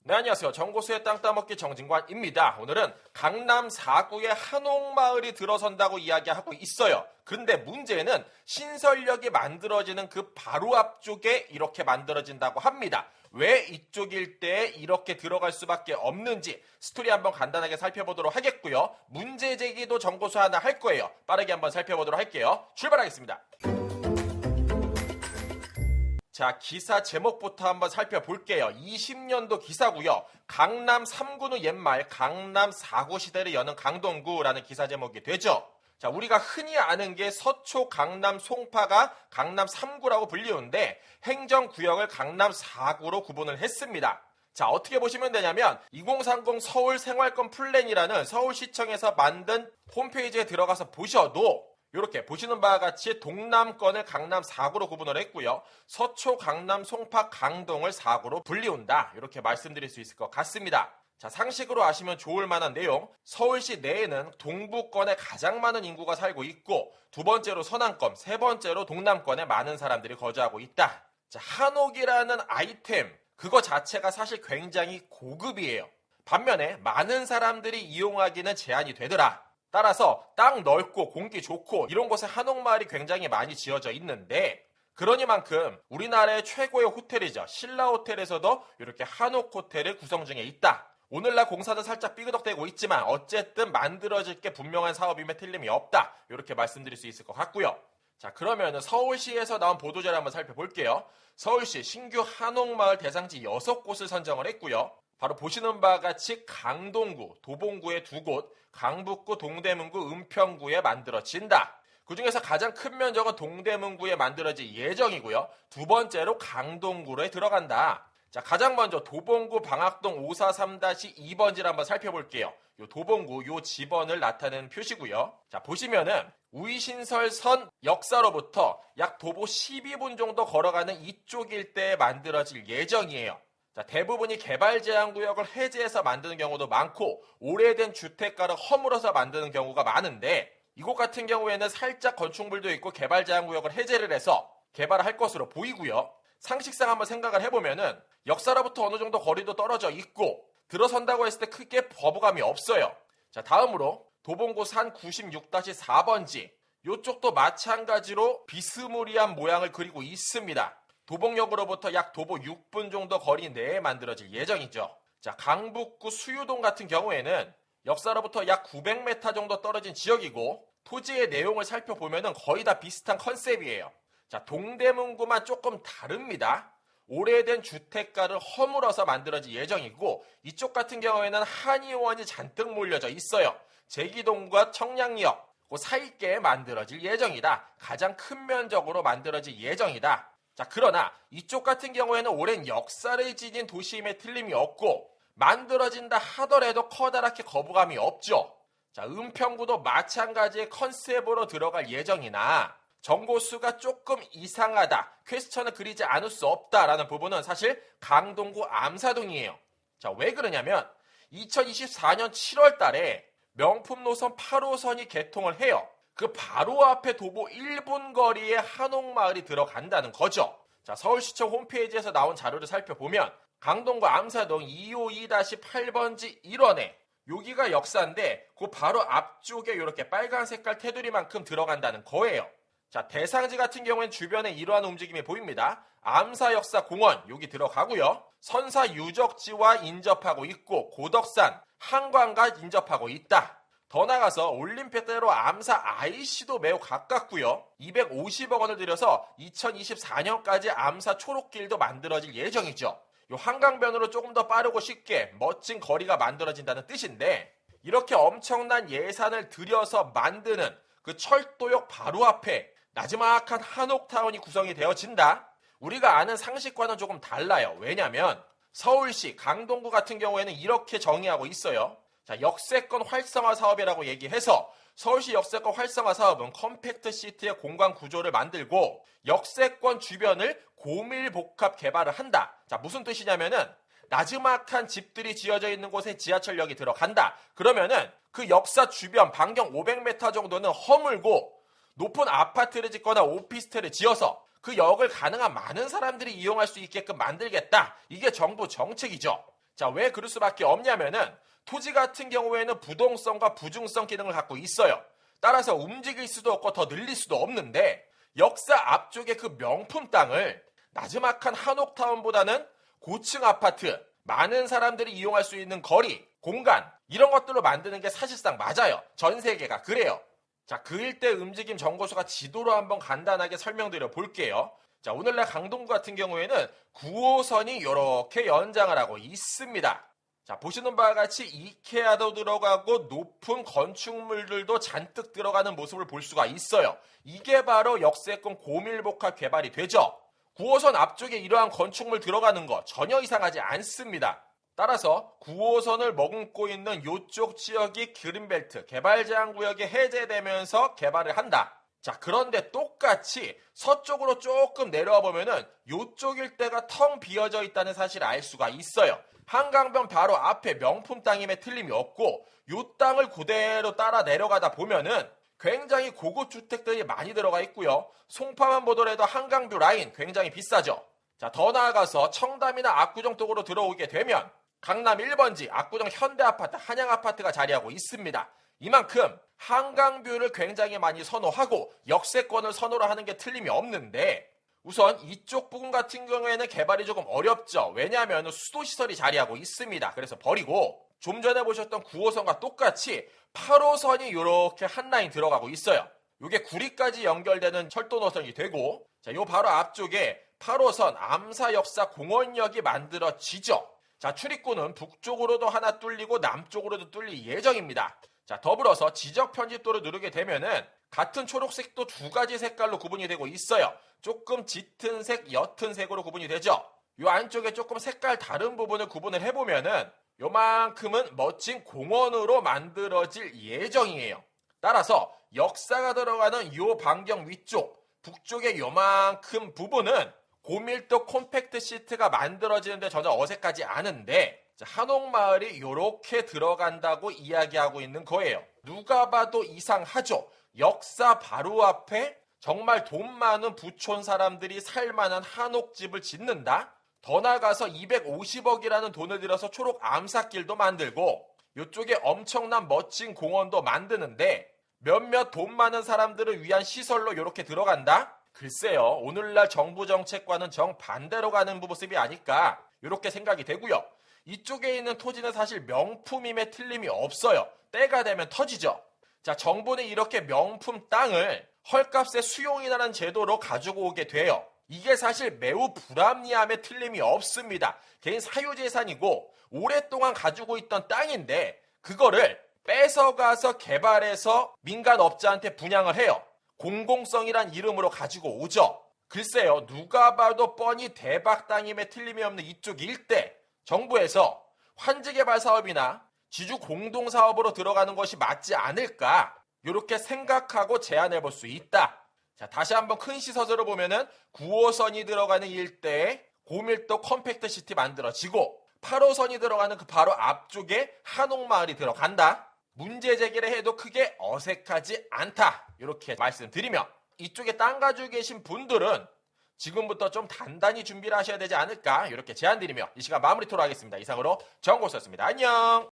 네, 안녕하세요. 정고수의 땅 따먹기 정진관입니다. 오늘은 강남 4구에 한옥마을이 들어선다고 이야기하고 있어요. 그런데 문제는 신설역이 만들어지는 그 바로 앞쪽에 이렇게 만들어진다고 합니다. 왜 이쪽 일대에 이렇게 들어갈 수밖에 없는지 스토리 한번 간단하게 살펴보도록 하겠고요. 문제 제기도 정고수 하나 할 거예요. 빠르게 한번 살펴보도록 할게요. 출발하겠습니다. 자, 기사 제목부터 한번 살펴볼게요. 20년도 기사고요. 강남 3구는 옛말 강남 4구 시대를 여는 강동구라는 기사 제목이 되죠. 자, 우리가 흔히 아는 게 서초, 강남, 송파가 강남 3구라고 불리는데 행정구역을 강남 4구로 구분을 했습니다. 자, 어떻게 보시면 되냐면 2030 서울 생활권 플랜이라는 서울시청에서 만든 홈페이지에 들어가서 보셔도 이렇게 보시는 바와 같이 동남권을 강남 4구로 구분을 했고요. 서초, 강남, 송파, 강동을 4구로 분리한다. 이렇게 말씀드릴 수 있을 것 같습니다. 자, 상식으로 아시면 좋을 만한 내용. 서울시 내에는 동부권에 가장 많은 인구가 살고 있고 두 번째로 서남권, 세 번째로 동남권에 많은 사람들이 거주하고 있다. 자, 한옥이라는 아이템, 그거 자체가 사실 굉장히 고급이에요. 반면에 많은 사람들이 이용하기는 제한이 되더라. 따라서 땅 넓고 공기 좋고 이런 곳에 한옥마을이 굉장히 많이 지어져 있는데 그러니만큼 우리나라의 최고의 호텔이죠. 신라호텔에서도 이렇게 한옥호텔을 구성 중에 있다. 오늘날 공사는 살짝 삐그덕대고 있지만 어쨌든 만들어질 게 분명한 사업임에 틀림이 없다. 이렇게 말씀드릴 수 있을 것 같고요. 자, 그러면 서울시에서 나온 보도자료 한번 살펴볼게요. 서울시 신규 한옥마을 대상지 6곳을 선정을 했고요. 바로 보시는 바와 같이 강동구, 도봉구의 2곳, 강북구, 동대문구, 은평구에 만들어진다. 그중에서 가장 큰 면적은 동대문구에 만들어질 예정이고요. 두 번째로 강동구에 들어간다. 자, 가장 먼저 도봉구 방학동 543-2번지를 한번 살펴볼게요. 요 도봉구, 요 지번을 나타내는 표시고요. 자, 보시면은 우이신설선 역사로부터 약 도보 12분 정도 걸어가는 이쪽 일대에 만들어질 예정이에요. 자, 대부분이 개발제한구역을 해제해서 만드는 경우도 많고 오래된 주택가를 허물어서 만드는 경우가 많은데 이곳 같은 경우에는 살짝 건축물도 있고 개발제한구역을 해제를 해서 개발을 할 것으로 보이고요. 상식상 한번 생각을 해보면은 역사로부터 어느 정도 거리도 떨어져 있고 들어선다고 했을 때 크게 거부감이 없어요. 자, 다음으로 도봉구 산 96-4번지 이쪽도 마찬가지로 비스무리한 모양을 그리고 있습니다. 도봉역으로부터 약 도보 6분 정도 거리 내에 만들어질 예정이죠. 자, 강북구 수유동 같은 경우에는 역사로부터 약 900m 정도 떨어진 지역이고 토지의 내용을 살펴보면 거의 다 비슷한 컨셉이에요. 자, 동대문구만 조금 다릅니다. 오래된 주택가를 허물어서 만들어질 예정이고 이쪽 같은 경우에는 한의원이 잔뜩 몰려져 있어요. 제기동과 청량리역 그 사이께 만들어질 예정이다. 가장 큰 면적으로 만들어질 예정이다. 자, 그러나 이쪽 같은 경우에는 오랜 역사를 지닌 도시임에 틀림이 없고 만들어진다 하더라도 커다랗게 거부감이 없죠. 자, 은평구도 마찬가지의 컨셉으로 들어갈 예정이나 정보수가 조금 이상하다, 퀘스천을 그리지 않을 수 없다라는 부분은 사실 강동구 암사동이에요. 자, 왜 그러냐면 2024년 7월 달에 명품 노선 8호선이 개통을 해요. 그 바로 앞에 도보 1분 거리에 한옥마을이 들어간다는 거죠. 자, 서울시청 홈페이지에서 나온 자료를 살펴보면 강동구 암사동 252-8번지 1원에 여기가 역사인데 그 바로 앞쪽에 이렇게 빨간 색깔 테두리만큼 들어간다는 거예요. 자, 대상지 같은 경우엔 주변에 이러한 움직임이 보입니다. 암사역사공원 여기 들어가고요. 선사 유적지와 인접하고 있고 고덕산, 한강과 인접하고 있다. 더 나가서 올림픽대로 암사 IC도 매우 가깝고요. 250억 원을 들여서 2024년까지 암사 초록길도 만들어질 예정이죠. 이 한강변으로 조금 더 빠르고 쉽게 멋진 거리가 만들어진다는 뜻인데 이렇게 엄청난 예산을 들여서 만드는 그 철도역 바로 앞에 나지막한 한옥타운이 구성이 되어진다. 우리가 아는 상식과는 조금 달라요. 왜냐하면 서울시 강동구 같은 경우에는 이렇게 정의하고 있어요. 자, 역세권 활성화 사업이라고 얘기해서 서울시 역세권 활성화 사업은 컴팩트 시티의 공간 구조를 만들고 역세권 주변을 고밀복합 개발을 한다. 자, 무슨 뜻이냐면은 나지막한 집들이 지어져 있는 곳에 지하철역이 들어간다. 그러면은 그 역사 주변 반경 500m 정도는 허물고 높은 아파트를 짓거나 오피스텔을 지어서 그 역을 가능한 많은 사람들이 이용할 수 있게끔 만들겠다. 이게 정부 정책이죠. 자, 왜 그럴 수밖에 없냐면은 토지 같은 경우에는 부동성과 부중성 기능을 갖고 있어요. 따라서 움직일 수도 없고 더 늘릴 수도 없는데 역사 앞쪽에 그 명품 땅을 나지막한 한옥타운보다는 고층 아파트, 많은 사람들이 이용할 수 있는 거리, 공간 이런 것들로 만드는 게 사실상 맞아요. 전 세계가 그래요. 자, 그 일대 움직임 정고수가 지도로 한번 간단하게 설명드려 볼게요. 자, 오늘날 강동구 같은 경우에는 9호선이 이렇게 연장을 하고 있습니다. 자, 보시는 바와 같이 이케아도 들어가고 높은 건축물들도 잔뜩 들어가는 모습을 볼 수가 있어요. 이게 바로 역세권 고밀복합 개발이 되죠. 9호선 앞쪽에 이러한 건축물 들어가는 거 전혀 이상하지 않습니다. 따라서 9호선을 머금고 있는 이쪽 지역이 그린벨트 개발제한구역이 해제되면서 개발을 한다. 자, 그런데 똑같이 서쪽으로 조금 내려와 보면은 이쪽 일대가 텅 비어져 있다는 사실을 알 수가 있어요. 한강변 바로 앞에 명품 땅임에 틀림이 없고 이 땅을 그대로 따라 내려가다 보면은 굉장히 고급 주택들이 많이 들어가 있고요. 송파만 보더라도 한강뷰 라인 굉장히 비싸죠. 자, 더 나아가서 청담이나 압구정 쪽으로 들어오게 되면 강남 1번지 압구정 현대아파트, 한양아파트가 자리하고 있습니다. 이만큼 한강뷰를 굉장히 많이 선호하고 역세권을 선호를 하는 게 틀림이 없는데 우선 이쪽 부분 같은 경우에는 개발이 조금 어렵죠. 왜냐하면 수도시설이 자리하고 있습니다. 그래서 버리고 좀 전에 보셨던 9호선과 똑같이 8호선이 이렇게 한 라인 들어가고 있어요. 이게 구리까지 연결되는 철도 노선이 되고 자, 요 바로 앞쪽에 8호선 암사역사 공원역이 만들어지죠. 자, 출입구는 북쪽으로도 하나 뚫리고 남쪽으로도 뚫릴 예정입니다. 자, 더불어서 지적 편집도를 누르게 되면은 같은 초록색도 두 가지 색깔로 구분이 되고 있어요. 조금 짙은 색, 옅은 색으로 구분이 되죠. 요 안쪽에 조금 색깔 다른 부분을 구분을 해보면은 요만큼은 멋진 공원으로 만들어질 예정이에요. 따라서 역사가 들어가는 요 반경 위쪽, 북쪽의 요만큼 부분은 고밀도 콤팩트 시트가 만들어지는데 전혀 어색하지 않은데 한옥마을이 이렇게 들어간다고 이야기하고 있는 거예요. 누가 봐도 이상하죠. 역사 바로 앞에 정말 돈 많은 부촌 사람들이 살만한 한옥집을 짓는다? 더 나아가서 250억이라는 돈을 들여서 초록 암사길도 만들고 이쪽에 엄청난 멋진 공원도 만드는데 몇몇 돈 많은 사람들을 위한 시설로 이렇게 들어간다? 글쎄요, 오늘날 정부 정책과는 정반대로 가는 모습이 아닐까 이렇게 생각이 되고요. 이쪽에 있는 토지는 사실 명품임에 틀림이 없어요. 때가 되면 터지죠. 자, 정부는 이렇게 명품 땅을 헐값에 수용이라는 제도로 가지고 오게 돼요. 이게 사실 매우 불합리함에 틀림이 없습니다. 개인 사유재산이고 오랫동안 가지고 있던 땅인데 그거를 뺏어가서 개발해서 민간업자한테 분양을 해요. 공공성이란 이름으로 가지고 오죠. 글쎄요, 누가 봐도 뻔히 대박 땅임에 틀림이 없는 이쪽 일대 정부에서 환지개발 사업이나 지주 공동사업으로 들어가는 것이 맞지 않을까 이렇게 생각하고 제안해 볼 수 있다. 자, 다시 한번 큰 시서적으로 보면은 9호선이 들어가는 일대에 고밀도 컴팩트 시티 만들어지고 8호선이 들어가는 그 바로 앞쪽에 한옥마을이 들어간다. 문제 제기를 해도 크게 어색하지 않다. 이렇게 말씀드리며 이쪽에 땅 가지고 계신 분들은 지금부터 좀 단단히 준비를 하셔야 되지 않을까 이렇게 제안드리며 이 시간 마무리 토록 하겠습니다. 이상으로 정고수였습니다. 안녕.